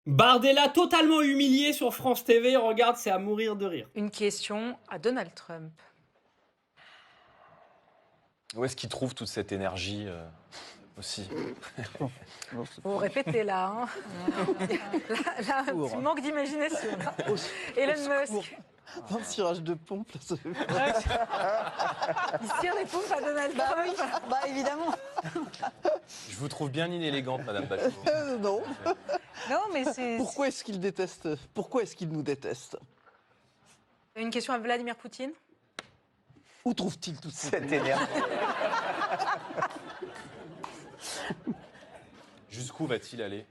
Bardella totalement humilié sur France TV, regarde, c'est à mourir de rire. Une question à Donald Trump. Où est-ce qu'il trouve toute cette énergie aussi? Vous répétez là, hein. Là, un petit manque d'imagination. Elon Musk. Dans le tirage de pompe, là, ça fait Il tire les pompes à Donald Trump. Bah évidemment. Je vous trouve bien inélégante, Madame Bachelot. non. Non, mais c'est Pourquoi est-ce qu'il déteste? Pourquoi est-ce qu'il nous déteste? une question à Vladimir Poutine. Où trouve-t-il toute cette Cette énergie. Jusqu'où va-t-il aller?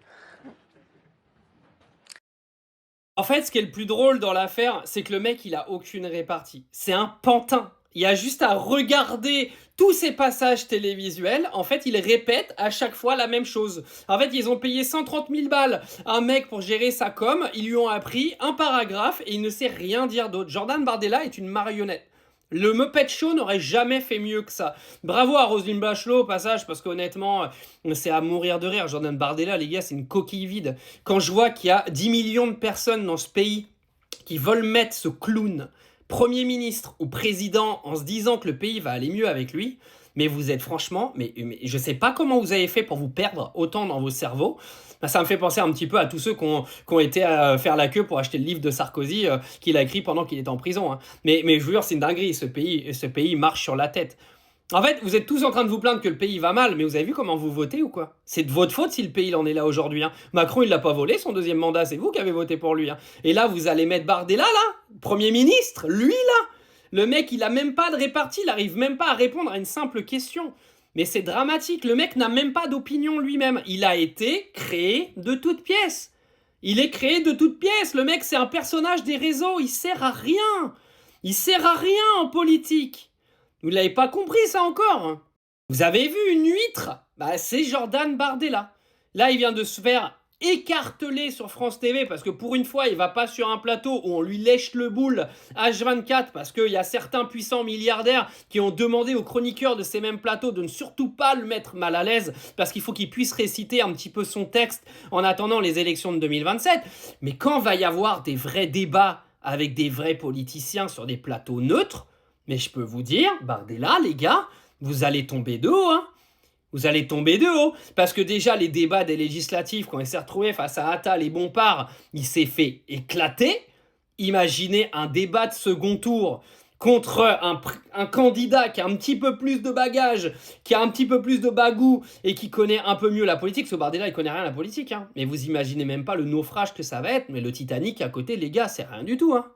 En fait, ce qui est le plus drôle dans l'affaire, c'est que le mec, il a aucune répartie. C'est un pantin. Il y a juste à regarder tous ces passages télévisuels. En fait, il répète à chaque fois la même chose. En fait, ils ont payé 130 000 balles à un mec pour gérer sa com. Ils lui ont appris un paragraphe et il ne sait rien dire d'autre. Jordan Bardella est une marionnette. Le Muppet Show n'aurait jamais fait mieux que ça. Bravo à Roselyne Bachelot au passage, parce qu'honnêtement, c'est à mourir de rire. Jordan Bardella, les gars, c'est une coquille vide. Quand je vois qu'il y a 10 millions de personnes dans ce pays qui veulent mettre ce clown Premier ministre ou président en se disant que le pays va aller mieux avec lui, mais vous êtes franchement, mais je sais pas comment vous avez fait pour vous perdre autant dans vos cerveaux. Ben, ça me fait penser un petit peu à tous ceux qui ont été à faire la queue pour acheter le livre de Sarkozy qu'il a écrit pendant qu'il était en prison. Hein. Mais je vous jure, c'est une dinguerie, ce pays marche sur la tête. En fait, vous êtes tous en train de vous plaindre que le pays va mal, mais vous avez vu comment vous votez ou quoi? C'est de votre faute si le pays il en est là aujourd'hui. Hein. Macron, il l'a pas volé, son deuxième mandat, c'est vous qui avez voté pour lui. Hein. Et là, vous allez mettre Bardella, là, Premier ministre, lui, là. Le mec, il a même pas de répartie, il arrive même pas à répondre à une simple question. Mais c'est dramatique, le mec n'a même pas d'opinion lui-même. Il a été créé de toutes pièces. Il est créé de toutes pièces. Le mec, c'est un personnage des réseaux, il sert à rien. Il sert à rien en politique. Vous l'avez pas compris ça encore hein. Vous avez vu une huître? Bah c'est Jordan Bardella. Là il vient de se faire écarteler sur France TV parce que pour une fois il va pas sur un plateau où on lui lèche le boule H24 parce qu'il y a certains puissants milliardaires qui ont demandé aux chroniqueurs de ces mêmes plateaux de ne surtout pas le mettre mal à l'aise parce qu'il faut qu'il puisse réciter un petit peu son texte en attendant les élections de 2027. Mais quand va y avoir des vrais débats avec des vrais politiciens sur des plateaux neutres, mais je peux vous dire, Bardella, les gars, vous allez tomber de haut, hein. Vous allez tomber de haut. Parce que déjà, les débats des législatives, quand il s'est retrouvé face à Attal et Bompard, il s'est fait éclater. Imaginez un débat de second tour contre un candidat qui a un petit peu plus de bagages, qui a un petit peu plus de bagou et qui connaît un peu mieux la politique. Ce Bardella, il connaît rien à la politique. Hein. Mais vous imaginez même pas le naufrage que ça va être. Mais le Titanic à côté, les gars, c'est rien du tout. Hein.